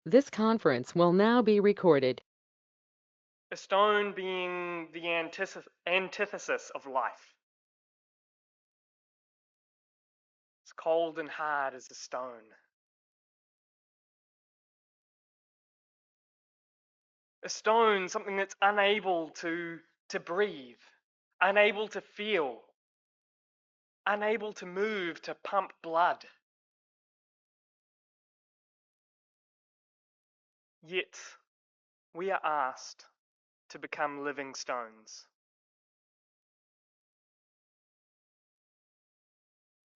This conference will now be recorded. A stone being the antithesis of life. It's cold and hard as a stone. A stone, something that's unable to breathe, unable to feel, unable to move, to pump blood. Yet we are asked to become living stones.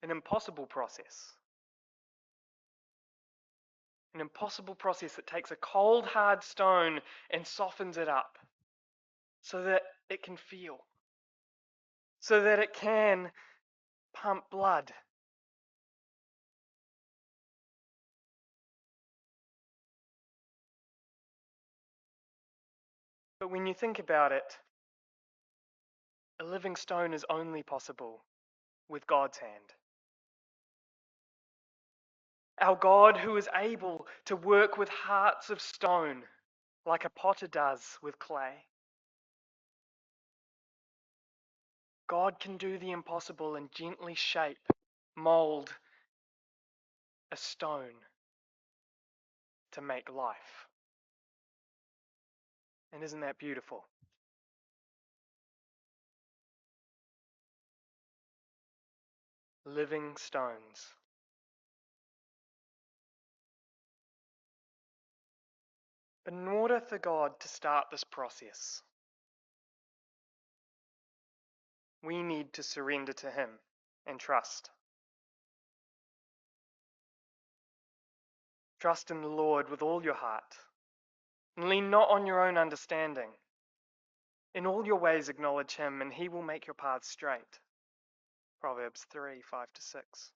An impossible process. An impossible process that takes a cold, hard stone and softens it up so that it can feel, so that it can pump blood. But when you think about it, a living stone is only possible with God's hand. Our God, who is able to work with hearts of stone like a potter does with clay. God can do the impossible and gently shape, mold a stone to make life. And isn't that beautiful? Living stones. But in order for God to start this process, we need to surrender to Him and trust. Trust in the Lord with all your heart, and lean not on your own understanding. In all your ways acknowledge Him, and He will make your paths straight. Proverbs 3:5-6.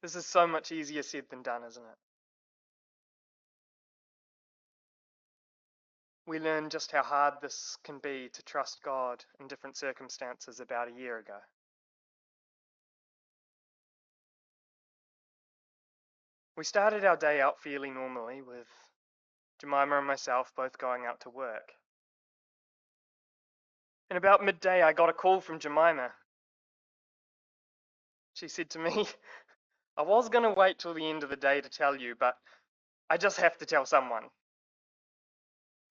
This is so much easier said than done, isn't it? We learned just how hard this can be to trust God in different circumstances about a year ago. We started our day out fairly normally, with Jemima and myself both going out to work. And about midday, I got a call from Jemima. She said to me, I was going to wait till the end of the day to tell you, but I just have to tell someone.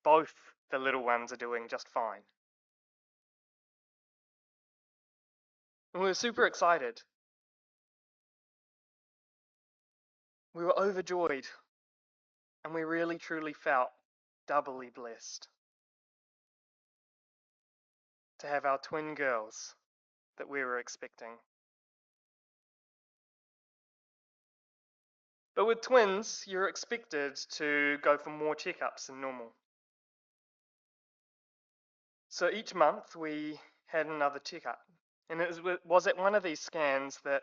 Both the little ones are doing just fine. And we were super excited. We were overjoyed, and we really truly felt doubly blessed to have our twin girls that we were expecting. But with twins, you're expected to go for more checkups than normal. So each month we had another checkup. And it was at one of these scans that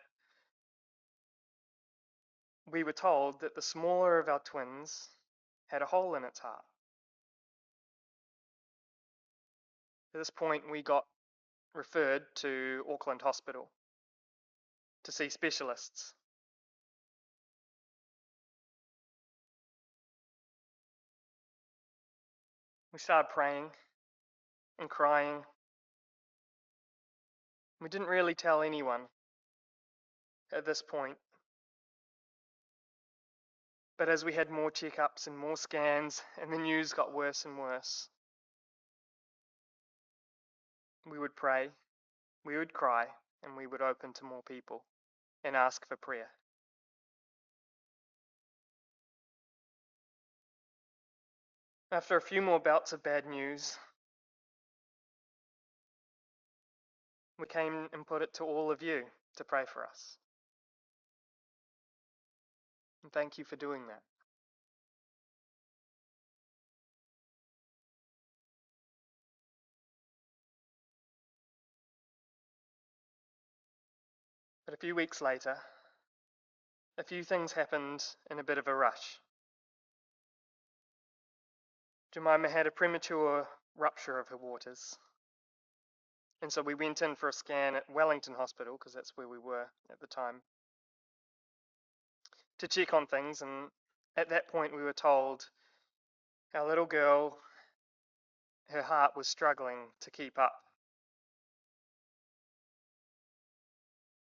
we were told that the smaller of our twins had a hole in its heart. At this point, we got referred to Auckland Hospital to see specialists. We started praying and crying. We didn't really tell anyone at this point. But as we had more checkups and more scans, and the news got worse and worse, we would pray, we would cry, and we would open to more people and ask for prayer. After a few more bouts of bad news, we came and put it to all of you to pray for us. And thank you for doing that. But a few weeks later, a few things happened in a bit of a rush. Jemima had a premature rupture of her waters. And so we went in for a scan at Wellington Hospital, because that's where we were at the time. to check on things, and at that point we were told our little girl, her heart was struggling to keep up.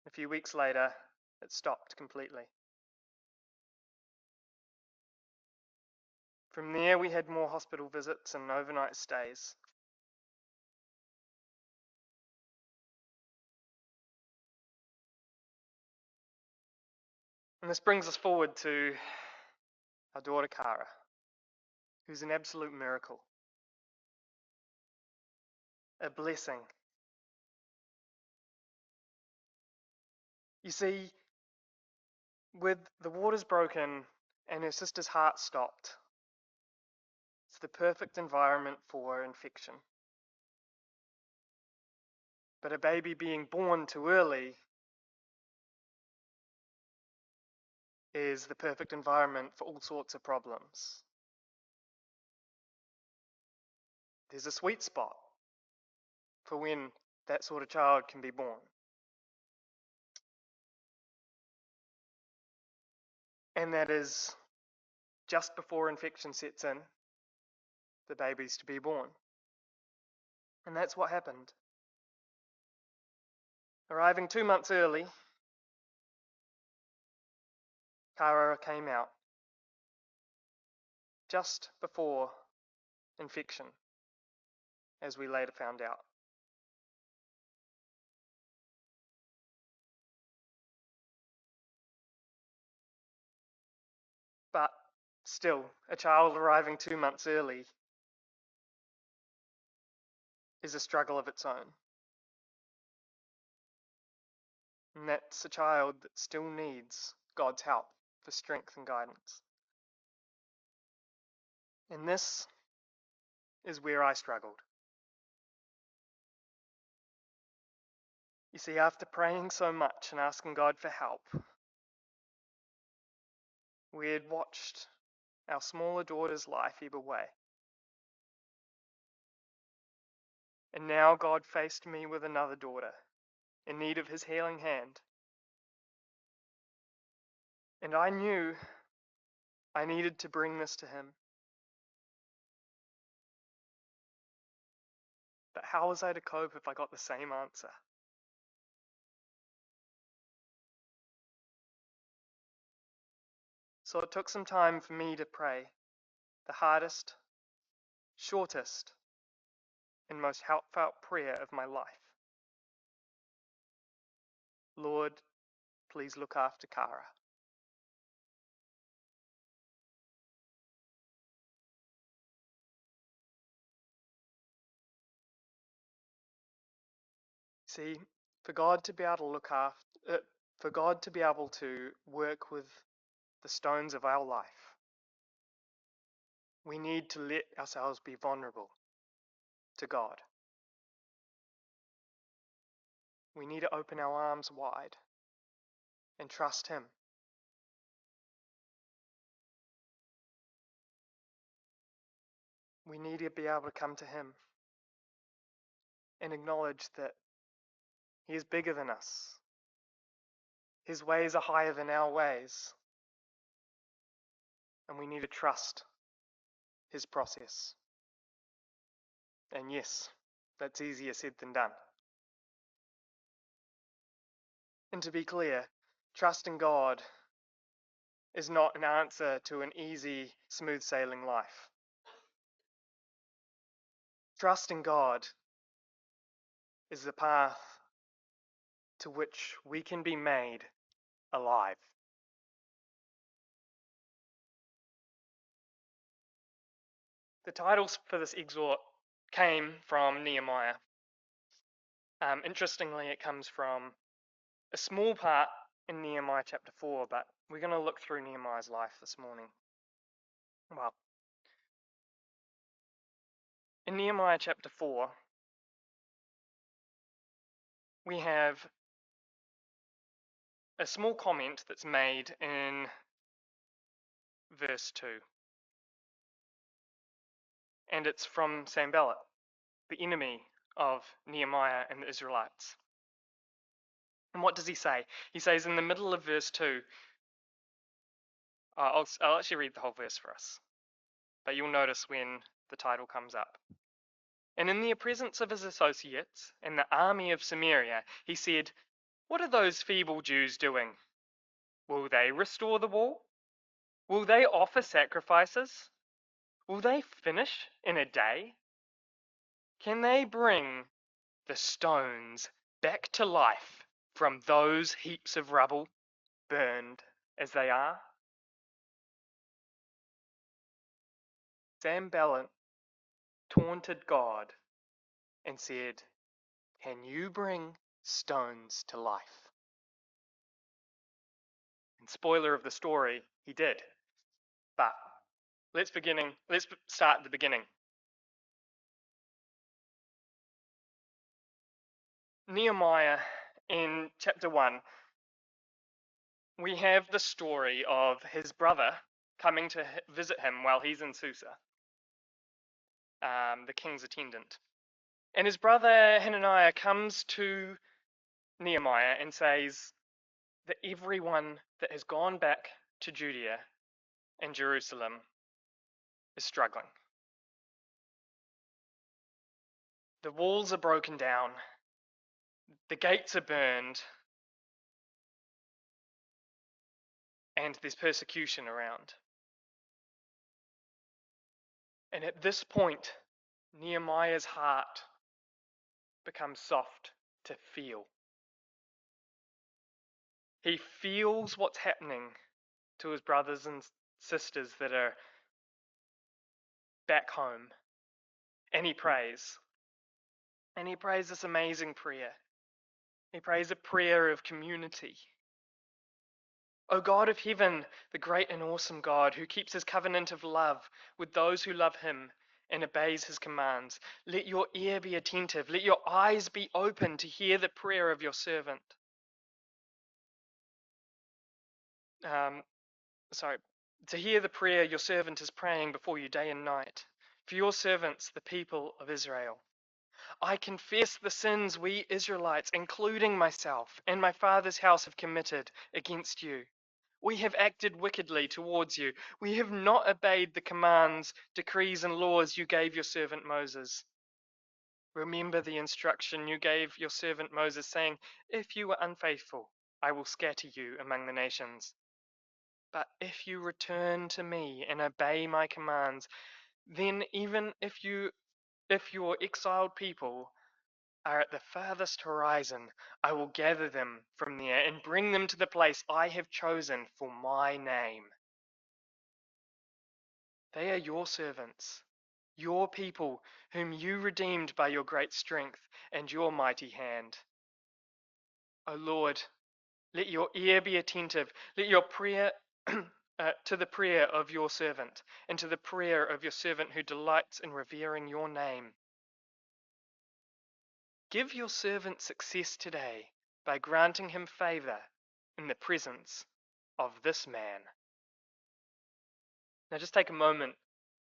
A few weeks later, it stopped completely. From there, we had more hospital visits and overnight stays. And this brings us forward to our daughter Cara, who's an absolute miracle, a blessing. You see, with the waters broken and her sister's heart stopped, it's the perfect environment for infection. But a baby being born too early is the perfect environment for all sorts of problems. There's a sweet spot for when that sort of child can be born. And that is just before infection sets in, the baby's to be born. And that's what happened. Arriving 2 months early, Cara came out just before infection, as we later found out. But still, a child arriving 2 months early is a struggle of its own. And that's a child that still needs God's help for strength and guidance. And this is where I struggled. You see, after praying so much and asking God for help, we had watched our smaller daughter's life ebb away. And now God faced me with another daughter in need of his healing hand. And I knew I needed to bring this to him. But how was I to cope if I got the same answer? So it took some time for me to pray the hardest, shortest, and most heartfelt prayer of my life. Lord, please look after Cara. See, for God to be able to for God to be able to work with the stones of our life, we need to let ourselves be vulnerable to God. We need to open our arms wide and trust him. We need to be able to come to him and acknowledge that he is bigger than us. His ways are higher than our ways. And we need to trust his process. And yes, that's easier said than done. And to be clear, trusting God is not an answer to an easy, smooth sailing life. Trusting God is the path to which we can be made alive. The titles for this exhort came from Nehemiah. Interestingly, it comes from a small part in Nehemiah chapter 4, but we're going to look through Nehemiah's life this morning. Well, in Nehemiah chapter 4, we have a small comment that's made in verse 2. And it's from Sanballat, the enemy of Nehemiah and the Israelites. And what does he say? He says in the middle of verse 2, I'll actually read the whole verse for us, but you'll notice when the title comes up. And in the presence of his associates and the army of Samaria, he said, "What are those feeble Jews doing? Will they restore the wall? Will they offer sacrifices? Will they finish in a day? Can they bring the stones back to life from those heaps of rubble, burned as they are?" Sanballat taunted God and said, "Can you bring stones to life?" And spoiler of the story, he did. But let's start at the beginning. Nehemiah, in chapter 1, we have the story of his brother coming to visit him while he's in Susa, the king's attendant. And his brother Hananiah comes to Nehemiah and says that everyone that has gone back to Judea and Jerusalem is struggling. The walls are broken down, the gates are burned, and there's persecution around. And at this point, Nehemiah's heart becomes soft to feel. He feels what's happening to his brothers and sisters that are back home. And he prays. And he prays this amazing prayer. He prays a prayer of community. O God of heaven, the great and awesome God, who keeps his covenant of love with those who love him and obeys his commands, let your ear be attentive, let your eyes be open to hear the prayer of your servant. Um, to hear the prayer your servant is praying before you day and night, for your servants, the people of Israel. I confess the sins we Israelites, including myself and my father's house, have committed against you. We have acted wickedly towards you. We have not obeyed the commands, decrees, and laws you gave your servant Moses. Remember the instruction you gave your servant Moses, saying, "If you are unfaithful, I will scatter you among the nations. But if you return to me and obey my commands, then even if your exiled people are at the farthest horizon, I will gather them from there and bring them to the place I have chosen for my name." They are your servants, your people, whom you redeemed by your great strength and your mighty hand. O Lord, let your ear be attentive. Let your prayer to the prayer of your servant, and to the prayer of your servant who delights in revering your name. Give your servant success today by granting him favor in the presence of this man. Now just take a moment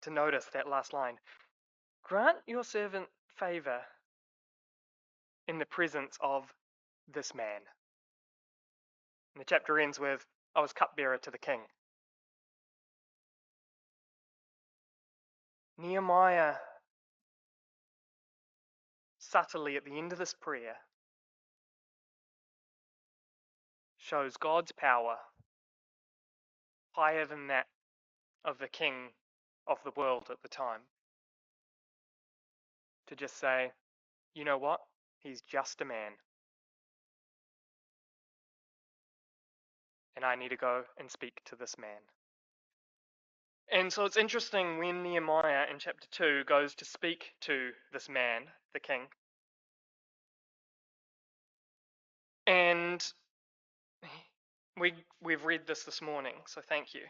to notice that last line. Grant your servant favor in the presence of this man. And the chapter ends with, "I was cupbearer to the king." Nehemiah, subtly at the end of this prayer, shows God's power higher than that of the king of the world at the time. To just say, you know what? He's just a man. And I need to go and speak to this man. And so it's interesting when Nehemiah in chapter 2 goes to speak to this man, the king, and we've read this morning, so thank you.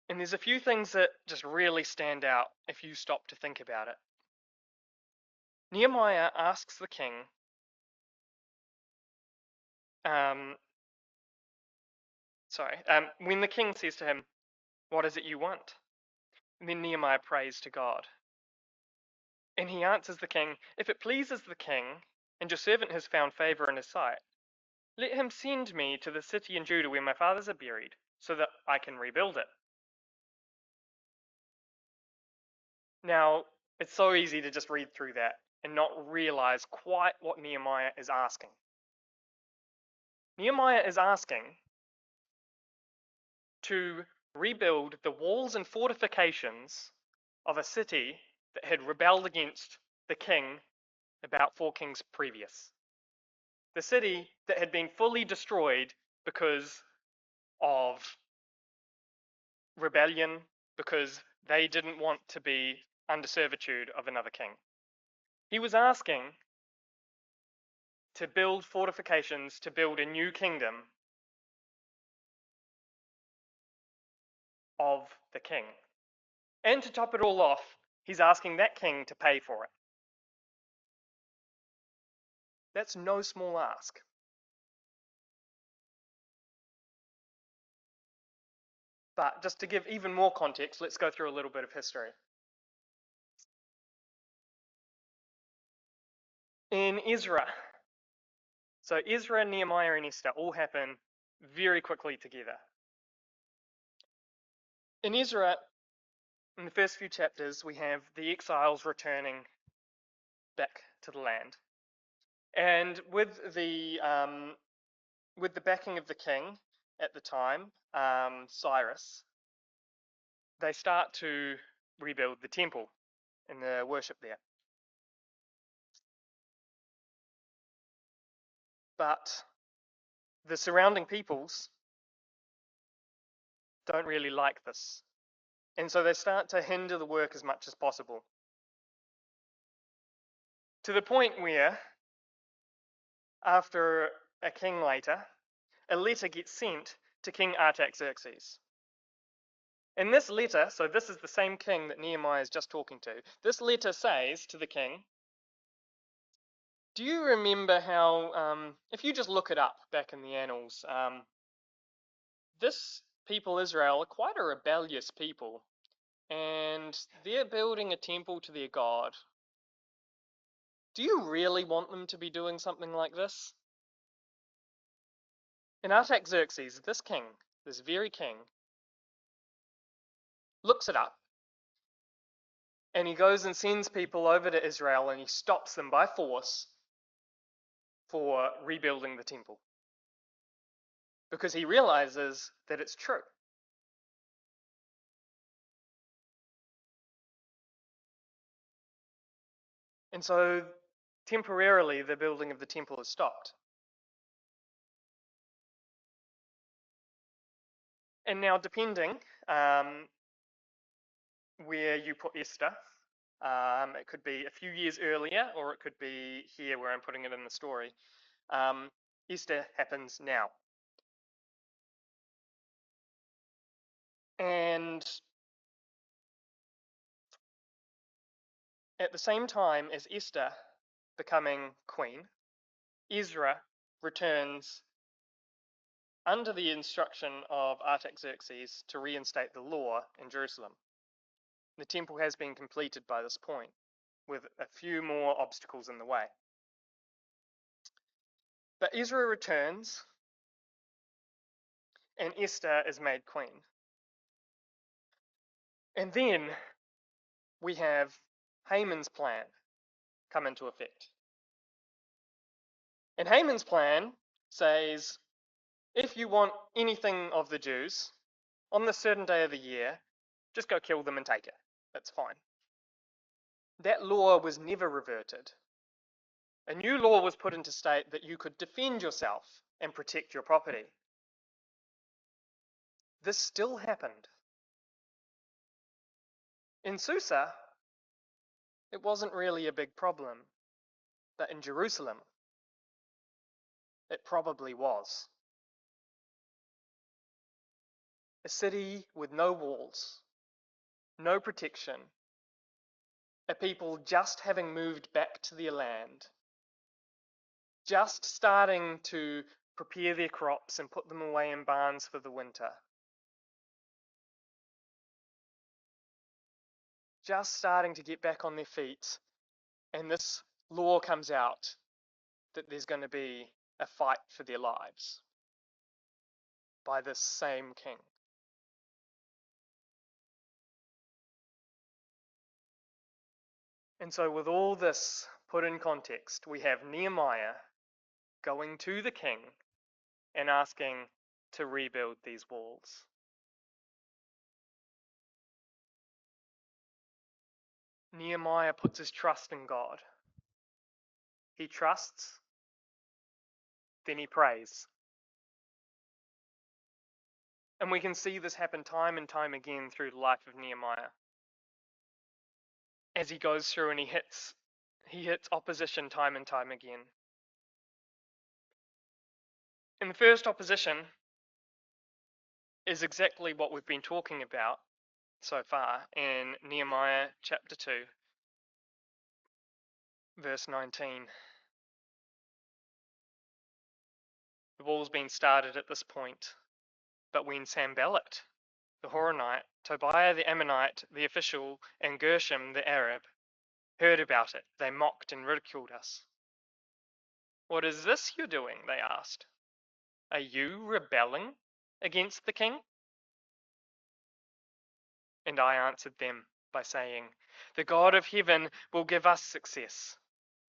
And there's a few things that just really stand out if you stop to think about it. Nehemiah asks the king, um, when the king says to him, "What is it you want?" And then Nehemiah prays to God. And he answers the king, "If it pleases the king, and your servant has found favor in his sight, Let him send me to the city in Judah where my fathers are buried, so that I can rebuild it. Now, it's so easy to just read through that and not realize quite what Nehemiah is asking. Nehemiah is asking to rebuild the walls and fortifications of a city that had rebelled against the king about 4 kings previous. The city that had been fully destroyed because of rebellion, because they didn't want to be under servitude of another king. He was asking to build fortifications, to build a new kingdom of the king. And to top it all off, he's asking that king to pay for it. That's no small ask. But just to give even more context, let's go through a little bit of history. In Ezra, so Ezra, Nehemiah, and Esther all happen very quickly together. In Ezra, in the first few chapters, we have the exiles returning back to the land, and with the backing of the king at the time, Cyrus, they start to rebuild the temple and the worship there. But the surrounding peoples don't really like this, and so they start to hinder the work as much as possible. To the point where, after a king later, a letter gets sent to King Artaxerxes. In this letter, so this is the same king that Nehemiah is just talking to, this letter says to the king, do you remember how, if you just look it up back in the annals, this people, Israel, are quite a rebellious people, and they're building a temple to their God. Do you really want them to be doing something like this? And Artaxerxes, this king, this very king, looks it up, and he goes and sends people over to Israel, and he stops them by force for rebuilding the temple, because he realizes that it's true. And so temporarily the building of the temple is stopped. And now, depending where you put Esther, it could be a few years earlier, or it could be here where I'm putting it in the story. Esther happens now. And at the same time as Esther becoming queen, Ezra returns under the instruction of Artaxerxes to reinstate the law in Jerusalem. The temple has been completed by this point, with a few more obstacles in the way. But Ezra returns, and Esther is made queen. And then we have Haman's plan come into effect. And Haman's plan says, if you want anything of the Jews, on the certain day of the year, just go kill them and take it. That's fine. That law was never reverted. A new law was put into state that you could defend yourself and protect your property. This still happened. In Susa, it wasn't really a big problem, but in Jerusalem, it probably was. A city with no walls, no protection, a people just having moved back to their land, just starting to prepare their crops and put them away in barns for the winter, just starting to get back on their feet, and this law comes out that there's going to be a fight for their lives by this same king. And so, with all this put in context, we have Nehemiah going to the king and asking to rebuild these walls. Nehemiah puts his trust in God. He trusts, then he prays. And we can see this happen time and time again through the life of Nehemiah. As he goes through and he hits opposition time and time again. And the first opposition is exactly what we've been talking about so far in Nehemiah chapter 2, verse 19. The wall's been started at this point, but when Sanballat, the Horonite, Tobiah the Ammonite, the official, and Gershom the Arab heard about it, they mocked and ridiculed us. What is this you're doing? They asked. Are you rebelling against the king? And I answered them by saying, the God of heaven will give us success.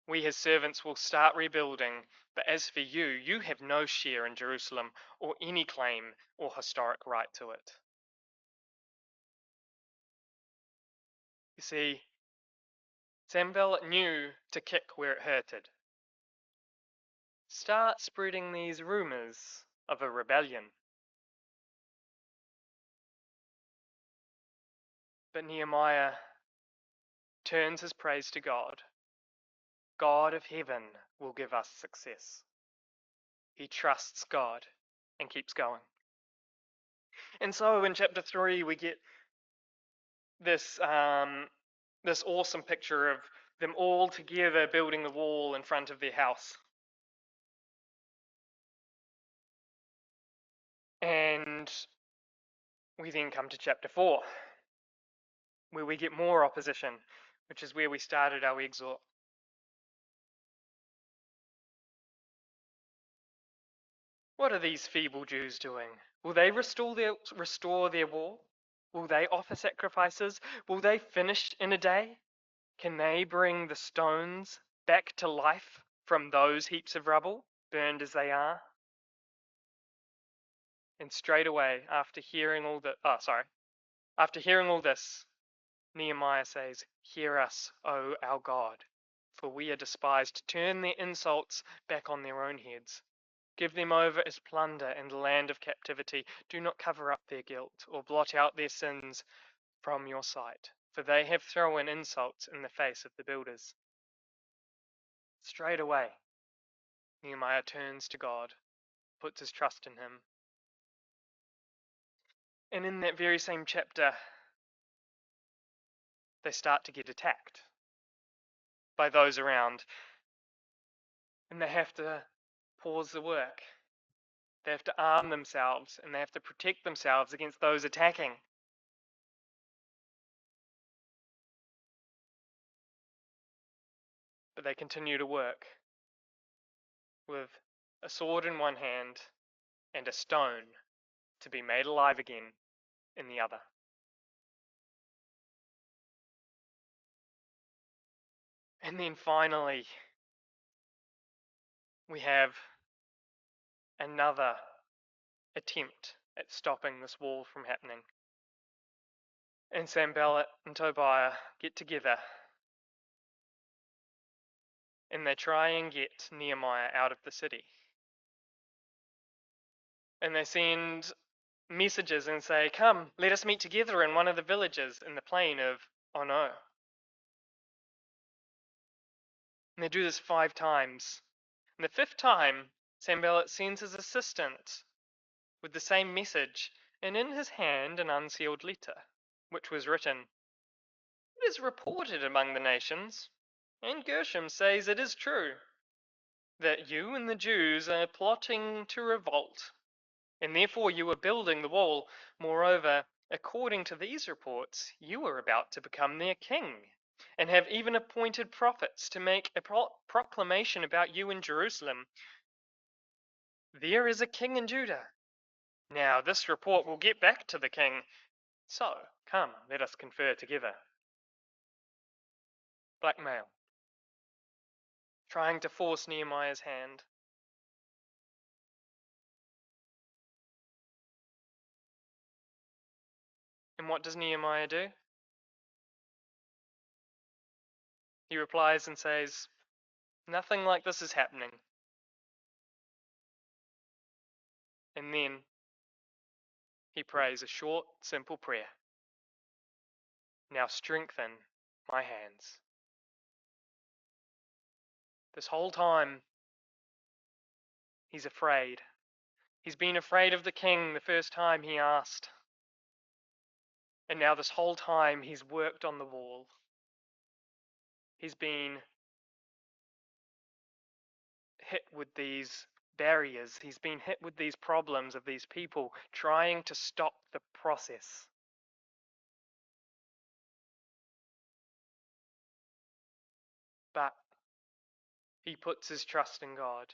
We, his servants, will start rebuilding, but as for you, you have no share in Jerusalem or any claim or historic right to it. You see, Sanballat knew to kick where it hurted. Start spreading these rumors of a rebellion. But Nehemiah turns his praise to God. God of heaven will give us success. He trusts God and keeps going. And so in chapter 3 we get this this awesome picture of them all together building the wall in front of their house. And we then come to chapter 4, where we get more opposition, which is where we started our exhort. What are these feeble Jews doing? Will they restore their wall? Will they offer sacrifices? Will they finish in a day? Can they bring the stones back to life from those heaps of rubble, burned as they are? And straight away, after hearing all this, Nehemiah says, hear us, O our God, for we are despised. Turn their insults back on their own heads. Give them over as plunder in the land of captivity. Do not cover up their guilt or blot out their sins from your sight, for they have thrown insults in the face of the builders. Straight away, Nehemiah turns to God, puts his trust in him. And in that very same chapter, they start to get attacked by those around, and they have to pause the work. They have to arm themselves, and they have to protect themselves against those attacking. But they continue to work with a sword in one hand and a stone to be made alive again in the other. And then finally, we have another attempt at stopping this wall from happening. And Sanballat and Tobiah get together and they try and get Nehemiah out of the city. And they send messages and say, come, let us meet together in one of the villages in the plain of Ono. And they do this 5 times. And the 5th time, Sanballat sends his assistant with the same message, and in his hand an unsealed letter, which was written, it is reported among the nations, and Gershom says it is true, that you and the Jews are plotting to revolt, and therefore you are building the wall. Moreover, according to these reports, you are about to become their king, and have even appointed prophets to make a proclamation about you in Jerusalem. There is a king in Judah. Now this report will get back to the king. So, come, let us confer together. Blackmail. Trying to force Nehemiah's hand. And what does Nehemiah do? He replies and says, nothing like this is happening. And then he prays a short, simple prayer. Now strengthen my hands. This whole time, he's afraid. He's been afraid of the king the first time he asked. And now this whole time, he's worked on the wall. He's been hit with these barriers. He's been hit with these problems of these people trying to stop the process. But he puts his trust in God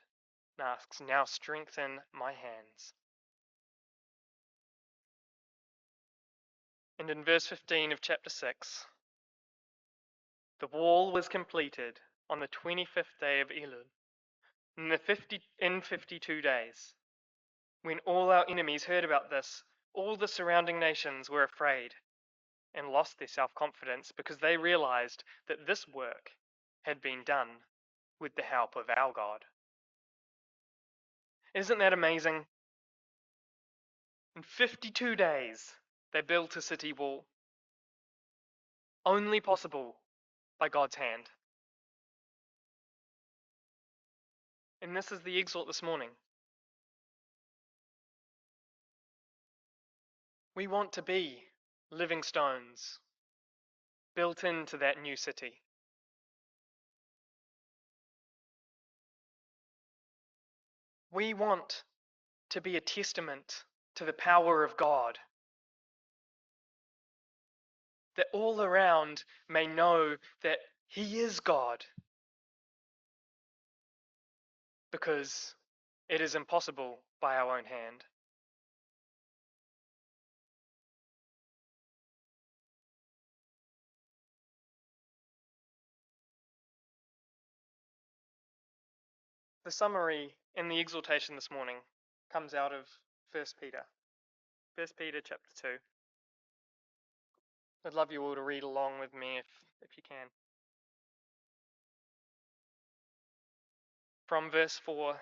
and asks, now strengthen my hands. And in verse 15 of chapter 6, the wall was completed on the 25th day of Elul, in 52 days. When all our enemies heard about this, all the surrounding nations were afraid and lost their self-confidence because they realized that this work had been done with the help of our God. Isn't that amazing? In 52 days, they built a city wall, only possible by God's hand. And this is the exhort this morning. We want to be living stones built into that new city. We want to be a testament to the power of God, that all around may know that He is God, because it is impossible by our own hand. The summary in the exhortation this morning comes out of 1 Peter. 1 Peter chapter 2. I'd love you all to read along with me if you can. From verse 4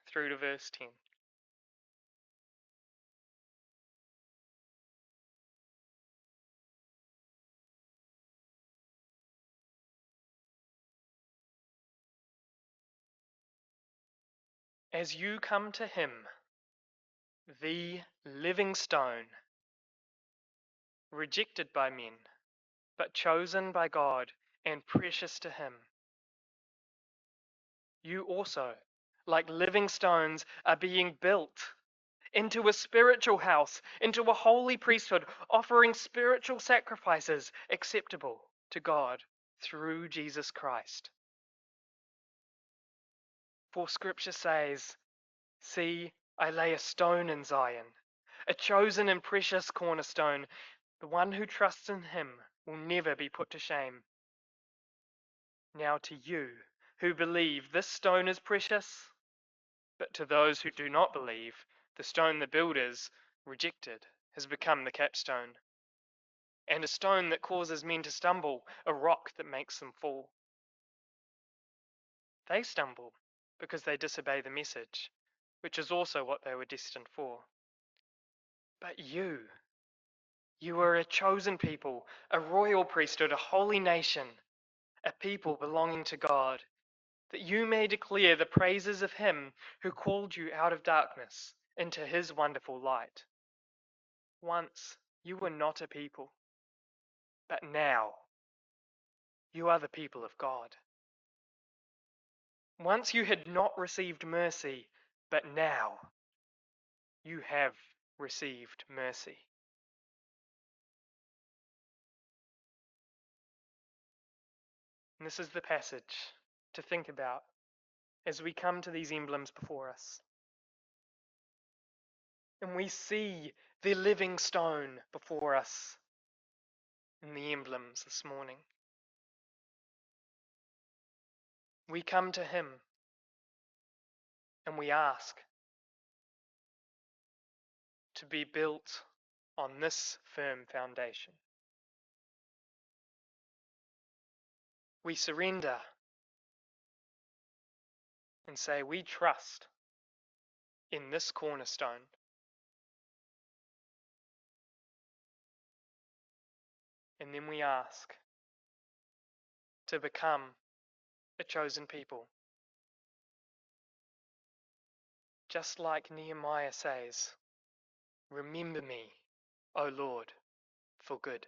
through to verse 10. As you come to Him, the living stone, rejected by men, but chosen by God and precious to Him, you also, like living stones, are being built into a spiritual house, into a holy priesthood, offering spiritual sacrifices acceptable to God through Jesus Christ. For Scripture says, see, I lay a stone in Zion, a chosen and precious cornerstone. The one who trusts in Him will never be put to shame. Now to you who believe, this stone is precious, but to those who do not believe, the stone the builders rejected has become the capstone, and a stone that causes men to stumble, a rock that makes them fall. They stumble because they disobey the message, which is also what they were destined for. But you are a chosen people, a royal priesthood, a holy nation, a people belonging to God, that you may declare the praises of Him who called you out of darkness into His wonderful light. Once you were not a people, but now you are the people of God. Once you had not received mercy, but now you have received mercy. And this is the passage to think about as we come to these emblems before us. and we see the living stone before us in the emblems this morning. We come to him and we ask to be built on this firm foundation. We surrender and say we trust in this cornerstone. And then we ask to become a chosen people. Just like Nehemiah says, remember me, O Lord, for good.